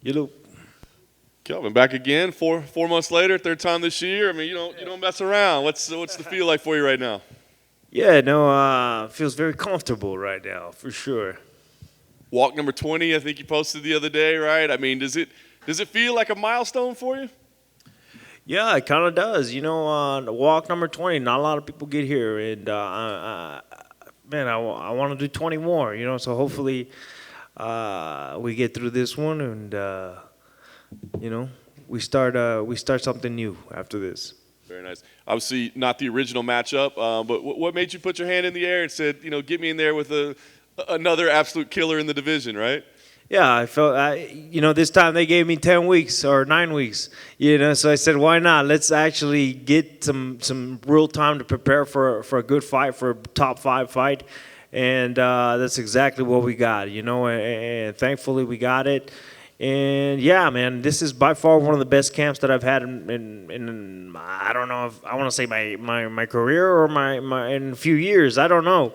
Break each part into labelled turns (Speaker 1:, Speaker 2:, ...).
Speaker 1: You know,
Speaker 2: Kelvin, back again, 4 months later, third time this year. I mean, you don't mess around. What's the feel like for you right now?
Speaker 1: yeah, no, feels very comfortable right now for sure.
Speaker 2: Walk number 20, I think you posted the other day, right? I mean, does it feel like a milestone for you?
Speaker 1: Yeah, it kind of does. Walk number 20. Not a lot of people get here, and man, I want to do 20 more. So hopefully we get through this one, and you know, we start something new after this.
Speaker 2: Very nice. Obviously, not the original matchup, but what made you put your hand in the air and said, get me in there with another absolute killer in the division, right?
Speaker 1: Yeah, I felt, this time they gave me 10 weeks or 9 weeks, so I said, why not? Let's actually get some real time to prepare for a good fight, for a top five fight. And that's exactly what we got, and thankfully we got it. And yeah, man, this is by far one of the best camps that I've had in I don't know if I want to say my career or my in a few years. I don't know.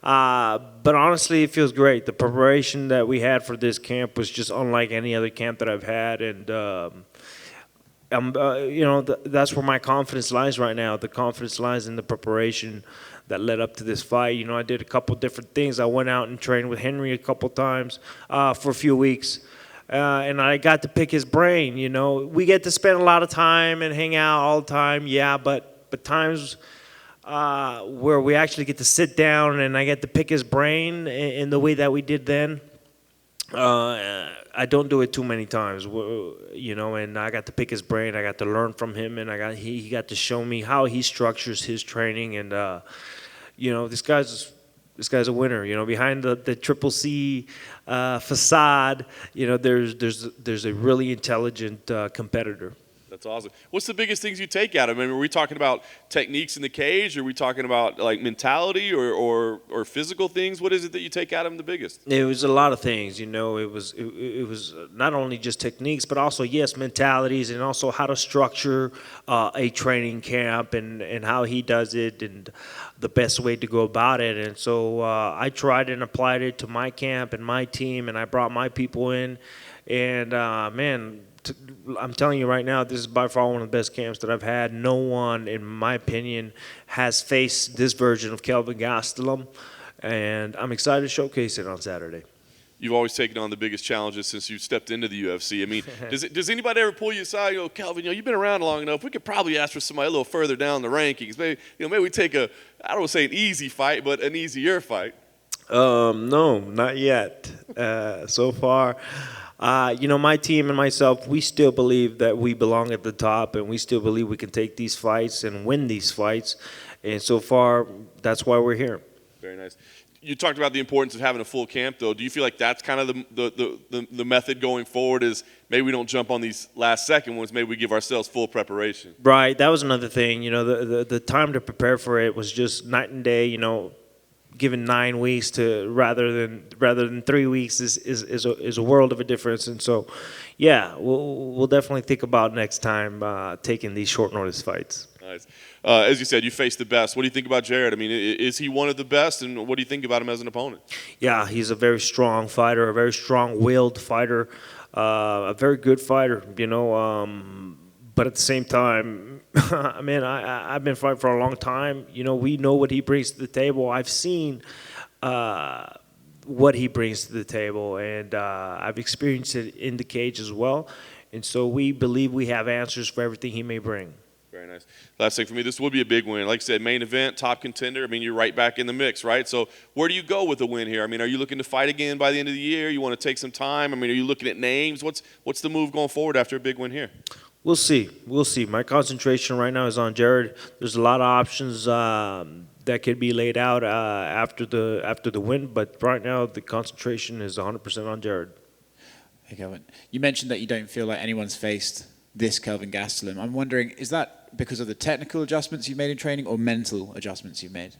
Speaker 1: But honestly, it feels great. The preparation that we had for this camp was just unlike any other camp that I've had, and that's where my confidence lies right now. The confidence lies in the preparation that led up to this fight. I did a couple different things. I went out and trained with Henry a couple times for a few weeks. And I got to pick his brain. We get to spend a lot of time and hang out all the time, yeah, but times where we actually get to sit down and I get to pick his brain in the way that we did then. I don't do it too many times, and I got to pick his brain. I got to learn from him, and he got to show me how he structures his training. And this guy's a winner. Behind the triple C facade, there's a really intelligent competitor.
Speaker 2: That's awesome. What's the biggest things you take out of him? I mean, are we talking about techniques in the cage? Are we talking about like mentality or physical things? What is it that you take out of him the biggest?
Speaker 1: It was a lot of things. It was not only just techniques, but also yes, mentalities, and also how to structure a training camp and how he does it and the best way to go about it. And so I tried and applied it to my camp and my team, and I brought my people in, and man. I'm telling you right now, this is by far one of the best camps that I've had. No one, in my opinion, has faced this version of Kelvin Gastelum, and I'm excited to showcase it on Saturday.
Speaker 2: You've always taken on the biggest challenges since you stepped into the UFC. I mean, does anybody ever pull you aside? Kelvin, you've been around long enough. We could probably ask for somebody a little further down the rankings. Maybe we take I don't want to say an easy fight, but an easier fight.
Speaker 1: No, not yet. So far. My team and myself, we still believe that we belong at the top, and we still believe we can take these fights and win these fights. And so far, that's why we're here.
Speaker 2: Very nice. You talked about the importance of having a full camp, though. Do you feel like that's kind of the method going forward is maybe we don't jump on these last second ones, maybe we give ourselves full preparation?
Speaker 1: Right. That was another thing. The time to prepare for it was just night and day, given 9 weeks to rather than 3 weeks is a world of a difference. And so, yeah, we'll definitely think about next time taking these short notice fights.
Speaker 2: Nice. As you said, you faced the best. What do you think about Jared? I mean, is he one of the best, and what do you think about him as an opponent?
Speaker 1: Yeah, he's a very strong fighter, a very strong-willed fighter, a very good fighter. But at the same time, I've been fighting for a long time. We know what he brings to the table. I've seen what he brings to the table, and I've experienced it in the cage as well. And so we believe we have answers for everything he may bring.
Speaker 2: Very nice. Last thing for me, this will be a big win. Like I said, main event, top contender. I mean, you're right back in the mix, right? So where do you go with a win here? I mean, are you looking to fight again by the end of the year? You want to take some time? I mean, are you looking at names? What's the move going forward after a big win here?
Speaker 1: We'll see. My concentration right now is on Jared. There's a lot of options that could be laid out after the win, but right now the concentration is 100% on Jared.
Speaker 3: Hey, Kelvin. You mentioned that you don't feel like anyone's faced this Kelvin Gastelum. I'm wondering, is that because of the technical adjustments you've made in training or mental adjustments you've made?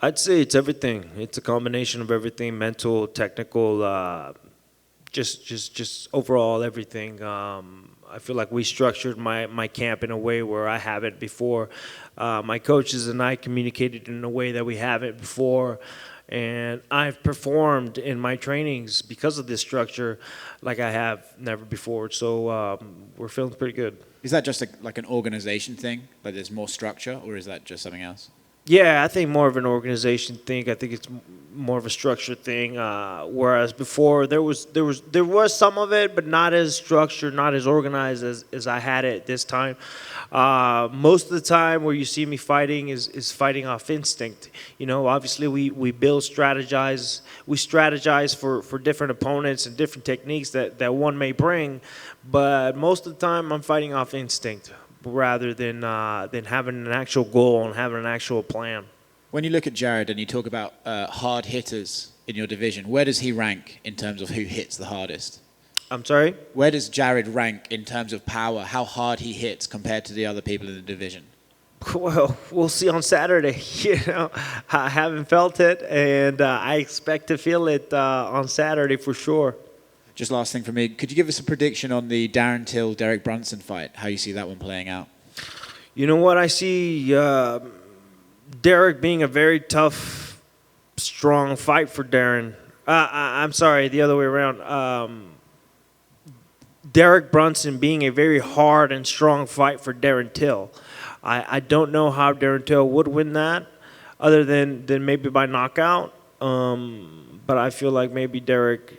Speaker 1: I'd say it's everything. It's a combination of everything: mental, technical, just overall everything. I feel like we structured my camp in a way where I haven't before. My coaches and I communicated in a way that we haven't before. and I've performed in my trainings because of this structure like I have never before. So we're feeling pretty good.
Speaker 3: Is that just like an organization thing? Like there's more structure, or is that just something else?
Speaker 1: Yeah, I think more of an organization thing. I think it's more of a structure thing. Whereas before there was some of it, but not as structured, not as organized as I had it this time. Most of the time, where you see me fighting is fighting off instinct. You know, obviously we strategize for different opponents and different techniques that one may bring, but most of the time I'm fighting off instinct rather than having an actual goal and having an actual plan.
Speaker 3: When you look at Jared and you talk about hard hitters in your division, where does he rank in terms of who hits the hardest?
Speaker 1: I'm sorry?
Speaker 3: Where does Jared rank in terms of power, how hard he hits compared to the other people in the division?
Speaker 1: Well, we'll see on Saturday. You know, I haven't felt it, and I expect to feel it on Saturday for sure.
Speaker 3: Just last thing for me, could you give us a prediction on the Darren Till-Derek Brunson fight, how you see that one playing out?
Speaker 1: You know what? I see Derek being a very tough, strong fight for Darren. I'm sorry, the other way around. Derek Brunson being a very hard and strong fight for Darren Till. I don't know how Darren Till would win that, other than maybe by knockout. But I feel like maybe Derek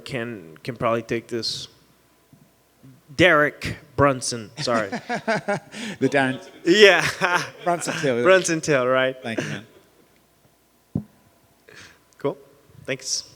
Speaker 1: can probably take this. Derek Brunson, sorry.
Speaker 3: The Darren...
Speaker 1: Yeah.
Speaker 3: Brunson Till.
Speaker 1: Brunson Till, right.
Speaker 3: Thank you, man.
Speaker 1: Cool. Thanks.